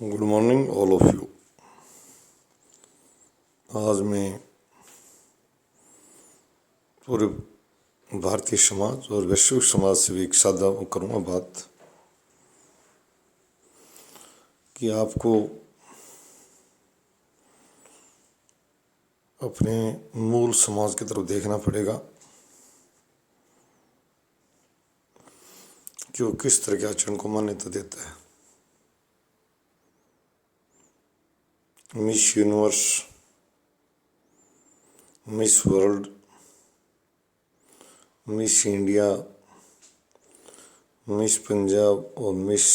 Good morning all of you. आज मैं पूरे भारतीय समाज और वैश्विक समाज से भी एक साझा करूँगा बात कि आपको अपने मूल समाज की तरफ देखना पड़ेगा कि वो किस तरह के आचरण को मान्यता देता है। Miss universe, miss world, miss India, miss Punjab और मिस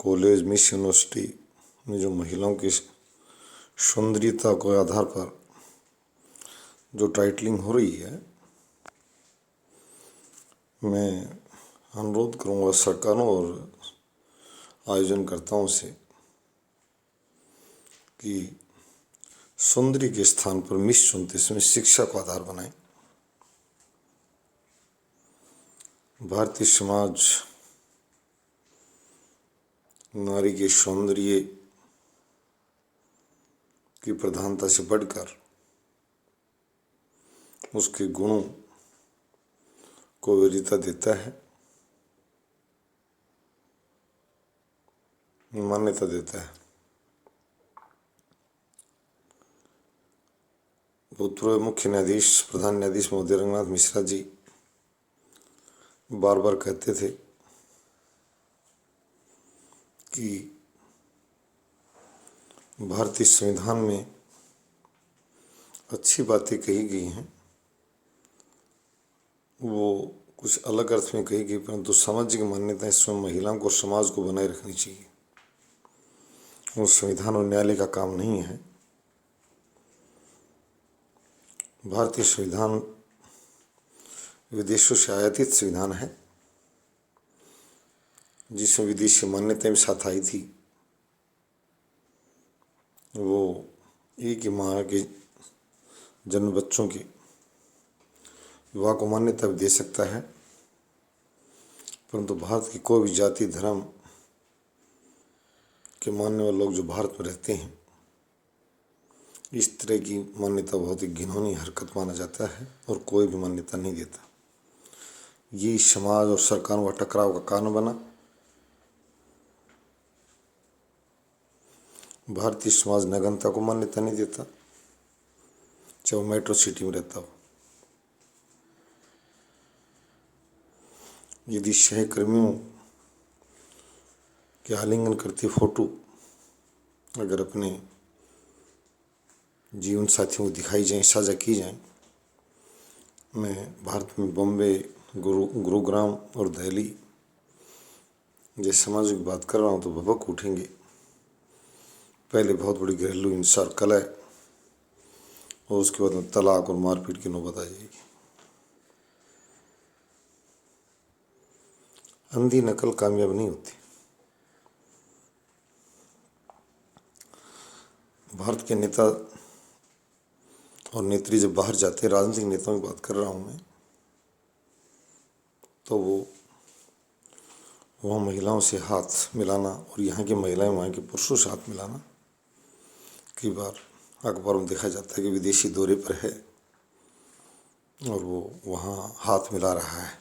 कॉलेज, मिस यूनिवर्सिटी में जो महिलाओं की सौंदर्यता के आधार पर जो टाइटलिंग हो रही है, मैं अनुरोध करूंगा सरकारों और आयोजनकर्ताओं से कि सौंदर्य के स्थान पर मिस चुनते समय शिक्षा को आधार बनाएं। भारतीय समाज नारी के सौंदर्य की प्रधानता से बढ़कर उसके गुणों को वरीयता देता है, मान्यता देता है। भूतपूर्व मुख्य न्यायाधीश, प्रधान न्यायाधीश महोदय रंगनाथ मिश्रा जी बार बार कहते थे कि भारतीय संविधान में अच्छी बातें कही गई हैं, वो कुछ अलग अर्थ में कही गई, परंतु सामाजिक मान्यता इसमें महिलाओं को, समाज को बनाए रखनी चाहिए। वो संविधान और न्यायालय का काम नहीं है। भारतीय संविधान विदेशों से आयातित संविधान है, जिसमें विदेशी मान्यताएं भी साथ आई थी। वो एक ही माँ के जन्म बच्चों के विवाह को मान्यता भी दे सकता है, परंतु भारत की कोई भी जाति, धर्म के मानने वाले लोग जो भारत में रहते हैं, इस तरह की मान्यता बहुत ही घिनौनी हरकत माना जाता है और कोई भी मान्यता नहीं देता। ये समाज और सरकारों का टकराव का कारण बना। भारतीय समाज नग्नता को मान्यता नहीं देता, चाहे वो मेट्रो सिटी में रहता हो। यदि सहकर्मियों के आलिंगन करती फोटो अगर अपने जीवन साथियों को दिखाई जाए, साझा की जाए, मैं भारत में बॉम्बे, गुरुग्राम और दिल्ली जैसे समाजों की बात कर रहा हूँ तो भभक उठेंगे। पहले बहुत बड़ी घरेलू हिंसा और कलह, और उसके बाद में तलाक और मारपीट की नौबत आ जाएगी। अंधी नकल कामयाब नहीं होती। भारत के नेता और नेत्री जब बाहर जाते हैं, राजनीतिक नेताओं की बात कर रहा हूँ मैं, तो वो वहाँ महिलाओं से हाथ मिलाना और यहाँ की महिलाएं वहाँ के पुरुषों से हाथ मिलाना, कई बार अखबारों में देखा जाता है कि विदेशी दौरे पर है और वो वहाँ हाथ मिला रहा है।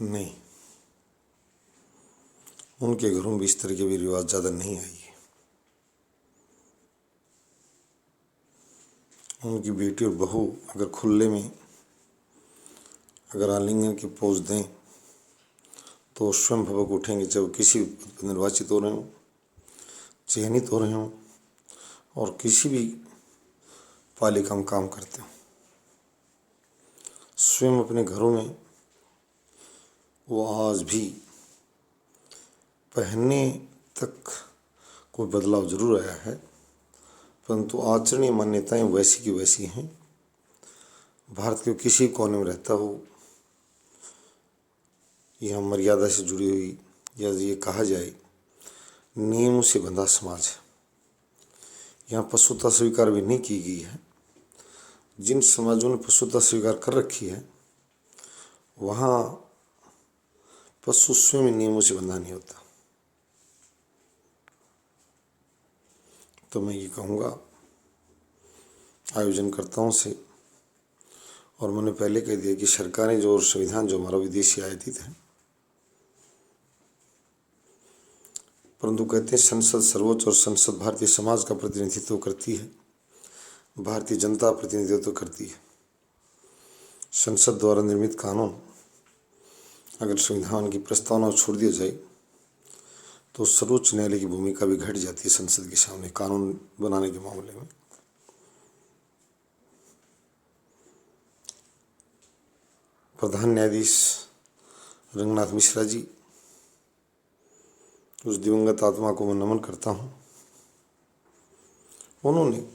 नहीं, उनके घरों में इस तरह के भी रिवाज ज़्यादा नहीं आई है। उनकी बेटी और बहू अगर खुले में अगर आलिंगन की पोज दें तो स्वयं भभक उठेंगे, चाहे वो किसी निर्वाचित हो रहे हों, चयनित हो रहे हों और किसी भी पालिका में काम करते हों। स्वयं अपने घरों में वो आज भी पहनने तक कोई बदलाव जरूर आया है, परंतु आचरणीय मान्यताएं वैसी की वैसी हैं। भारत के किसी कोने में रहता हो, यह मर्यादा से जुड़ी हुई, या ये कहा जाए नियमों से बंधा समाज है। यहाँ पशुता स्वीकार भी नहीं की गई है। जिन समाजों ने पशुता स्वीकार कर रखी है, वहाँ पशु स्वयं नियमों से बंधा नहीं होता। तो मैं ये कहूँगा आयोजनकर्ताओं से, और मैंने पहले कह दिया कि सरकारें जो और संविधान जो हमारा विदेशी आयातित है, परंतु कहते हैं संसद सर्वोच्च और संसद भारतीय समाज का प्रतिनिधित्व करती है, भारतीय जनता प्रतिनिधित्व करती है। संसद द्वारा निर्मित कानून अगर संविधान की प्रस्तावना छोड़ दिया जाए तो सर्वोच्च न्यायालय की भूमिका भी घट जाती है संसद के सामने कानून बनाने के मामले में। प्रधान न्यायाधीश रंगनाथ मिश्रा जी, उस दिवंगत आत्मा को मैं नमन करता हूँ। उन्होंने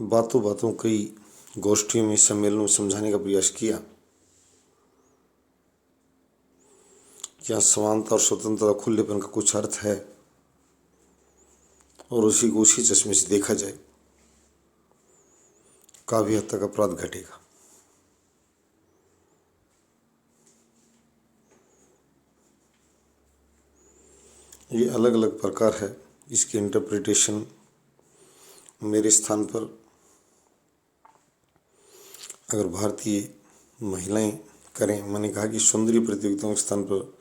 बातों बातों कई गोष्ठियों में, सम्मेलनों में समझाने का प्रयास किया क्या समानता और स्वतंत्रता खुलेपन का कुछ अर्थ है, और उसी को उसी चश्मे से देखा जाए काफी हद तक अपराध घटेगा। ये अलग अलग प्रकार है, इसकी इंटरप्रिटेशन मेरे स्थान पर अगर भारतीय महिलाएं करें, मैंने कहा कि सौंदर्य प्रतियोगिताओं के स्थान पर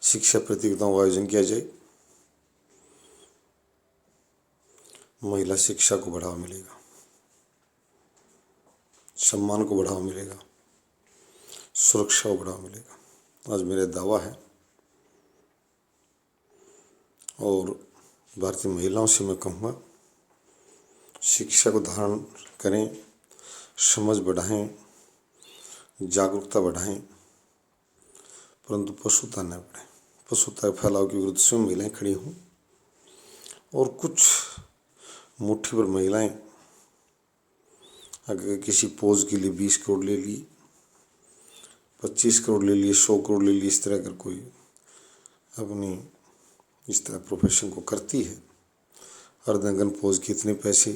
शिक्षा प्रतियोगिताओं का आयोजन किया जाए, महिला शिक्षा को बढ़ावा मिलेगा, सम्मान को बढ़ावा मिलेगा, सुरक्षा को बढ़ावा मिलेगा। आज मेरा दावा है और भारतीय महिलाओं से मैं कहूँगा शिक्षा को धारण करें, समझ बढ़ाएं, जागरूकता बढ़ाएं, परंतु पशुता न बढ़े। पशुता के फैलाव के विरुद्ध स्वयं महिलाएं खड़ी हों, और कुछ मुट्ठी भर महिलाएं अगर किसी पोज के लिए 20 करोड़ ले ली, 25 करोड़ ले लिए, 100 करोड़ ले ली, इस तरह अगर कोई अपनी इस तरह प्रोफेशन को करती है, अर्धनग्न पोज के इतने पैसे,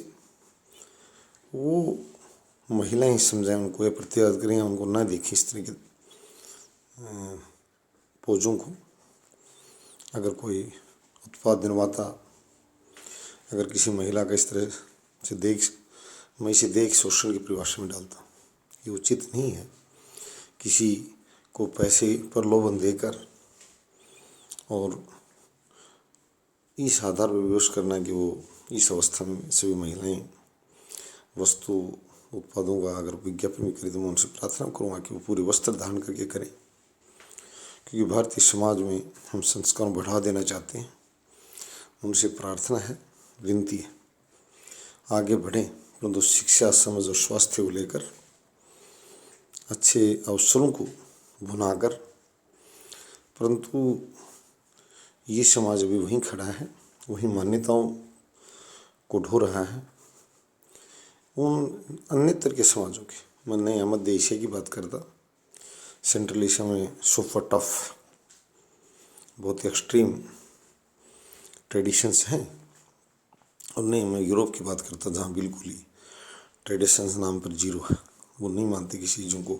वो महिलाएं समझाएं, उनको ये प्रतिवाद करें, उनको ना देखें इस तरह के पोजों को। अगर कोई उत्पाद निर्माता अगर किसी महिला का इस तरह से मैं इसे देख शोषण की परिभाषा में डालता हूँ, ये उचित नहीं है। किसी को पैसे प्रलोभन देकर और इस आधार पर विवश करना कि वो इस अवस्था में सभी महिलाएं वस्तु उत्पादों का अगर विज्ञापन भी करें, तो मैं उनसे प्रार्थना करूँगा कि वो पूरे वस्त्र धारण करके करें, क्योंकि भारतीय समाज में हम संस्कारों बढ़ा देना चाहते हैं। उनसे प्रार्थना है, विनती है, आगे बढ़ें, परंतु शिक्षा, समझ और स्वास्थ्य को लेकर अच्छे अवसरों को भुनाकर, परंतु ये समाज अभी वहीं खड़ा है, वहीं मान्यताओं को ढो रहा है। उन अन्यत्र के समाजों की, मैं नए मध्य एशिया की बात करता, सेंट्रल एशिया में सुपर टफ बहुत एक्सट्रीम ट्रेडिशंस हैं, और नहीं मैं यूरोप की बात करता जहाँ बिल्कुल ही ट्रेडिशंस नाम पर जीरो है। वो नहीं मानते किसी चीज़ों को,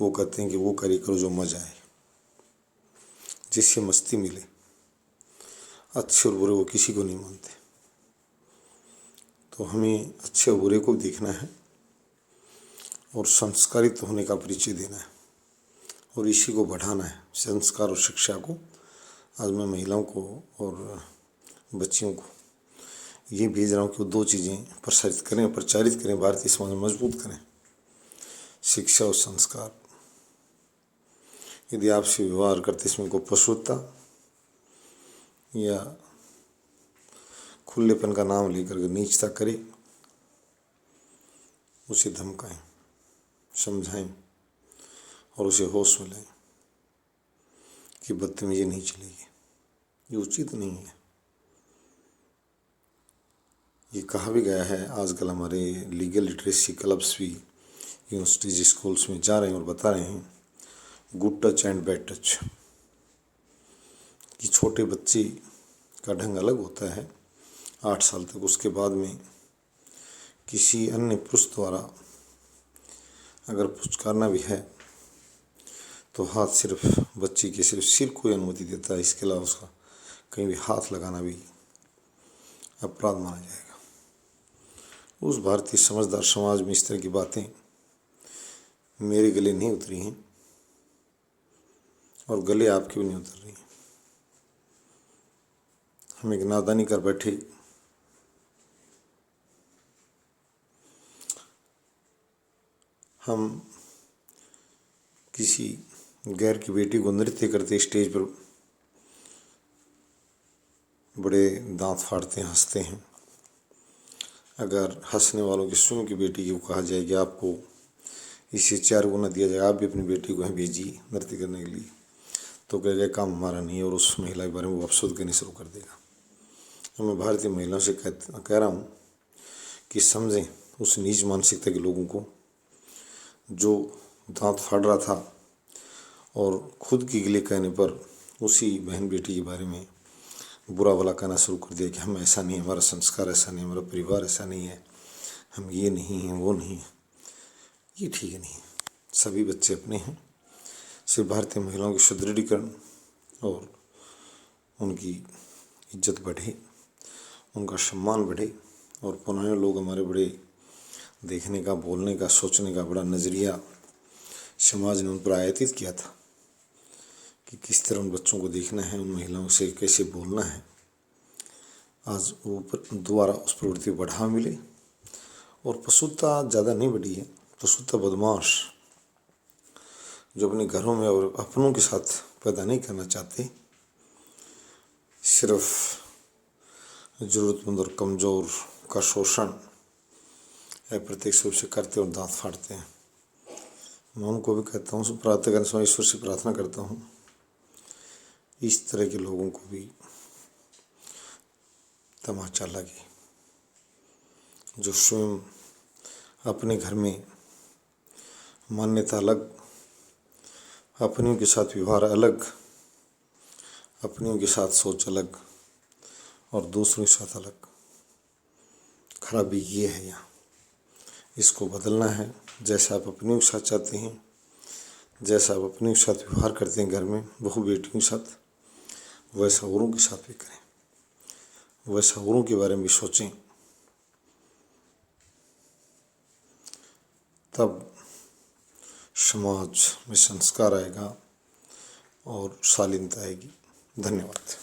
वो कहते हैं कि वो कार्य करो जो मजा आए, जिससे मस्ती मिले, अच्छे और बुरे वो किसी को नहीं मानते। तो हमें अच्छे और बुरे को देखना है और संस्कारित होने का परिचय देना है, और इसी को बढ़ाना है, संस्कार और शिक्षा को। आज मैं महिलाओं को और बच्चियों को ये भेज रहा हूँ कि वो दो चीज़ें प्रचारित करें, भारतीय समाज में मजबूत करें, शिक्षा और संस्कार। यदि आपसे व्यवहार करते इसमें कोई पशुता या खुलेपन का नाम लेकर के नीचता करे, उसे धमकाएं, समझाएं और उसे होश में लाएं कि बदतमीजी नहीं चलेगी, ये उचित नहीं है। ये कहा भी गया है, आजकल हमारे लीगल लिटरेसी क्लब्स भी यूनिवर्सिटीज स्कूल्स में जा रहे हैं और बता रहे हैं good touch and bad touch, कि छोटे बच्चे का ढंग अलग होता है 8 साल तक, उसके बाद में किसी अन्य पुरुष द्वारा अगर पुचकारना भी है तो हाथ सिर्फ बच्चे के सिर को ही अनुमति देता है, इसके अलावा उसका कहीं भी हाथ लगाना भी अपराध माना जाएगा। उस भारतीय समझदार समाज में इस तरह की बातें मेरे गले नहीं उतरी हैं और गले आपके भी नहीं उतर रही हैं। हम एक नादानी कर बैठे, हम किसी गैर की बेटी को नृत्य करते स्टेज पर बड़े दांत फाड़ते हैं, हंसते हैं। अगर हंसने वालों की स्वयं की बेटी को कहा जाए कि आपको इससे 4 गुना दिया जाएगा, आप भी अपनी बेटी को यहाँ भेजिए नृत्य करने के लिए, तो कहेगा काम हमारा नहीं है और उस महिला के बारे में वो अपशब्द कहने शुरू कर देगा। तो मैं भारतीय महिलाओं से कह रहा हूँ कि समझें उस नीच मानसिकता के लोगों को जो दांत फाड़ रहा था और खुद के लिए कहने पर उसी बहन बेटी के बारे में बुरा भला कहना शुरू कर दिया कि हम ऐसा नहीं, हमारा संस्कार ऐसा नहीं, हमारा परिवार ऐसा नहीं है, हम ये नहीं हैं, वो नहीं है। ये ठीक नहीं। सभी बच्चे अपने हैं। सिर्फ भारतीय महिलाओं के सुदृढ़ीकरण और उनकी इज्जत बढ़े, उनका सम्मान बढ़े और पुराने लोग हमारे बड़े देखने का, बोलने का, सोचने का बड़ा नज़रिया समाज ने उन पर आयातित किया था कि किस तरह उन बच्चों को देखना है, उन महिलाओं से कैसे बोलना है। आज वो दोबारा उस प्रवृत्ति को बढ़ावा मिले और पशुता ज़्यादा नहीं बढ़ी है। पशुता बदमाश जो अपने घरों में और अपनों के साथ पैदा नहीं करना चाहते, सिर्फ ज़रूरतमंद और कमज़ोर का शोषण अप्रत्यक्ष रूप से करते और दांत फाड़ते हैं। मैं उनको भी कहता हूँ, प्रार्थना करने समय ईश्वर से प्रार्थना करता हूँ इस तरह के लोगों को भी तमाचा लगे, जो स्वयं अपने घर में मान्यता अलग, अपनियों के साथ व्यवहार अलग, अपनियों के साथ सोच अलग और दूसरों के साथ अलग। खराबी ये है यहाँ, इसको बदलना है। जैसा आप अपनियों के साथ चाहते हैं, जैसा आप अपनियों के साथ व्यवहार करते हैं घर में बहू बेटियों के साथ, वैसा औरों के साथ भी करें, वैसा औरों के बारे में भी सोचें। तब समाज में संस्कार आएगा और शालीनता आएगी। धन्यवाद।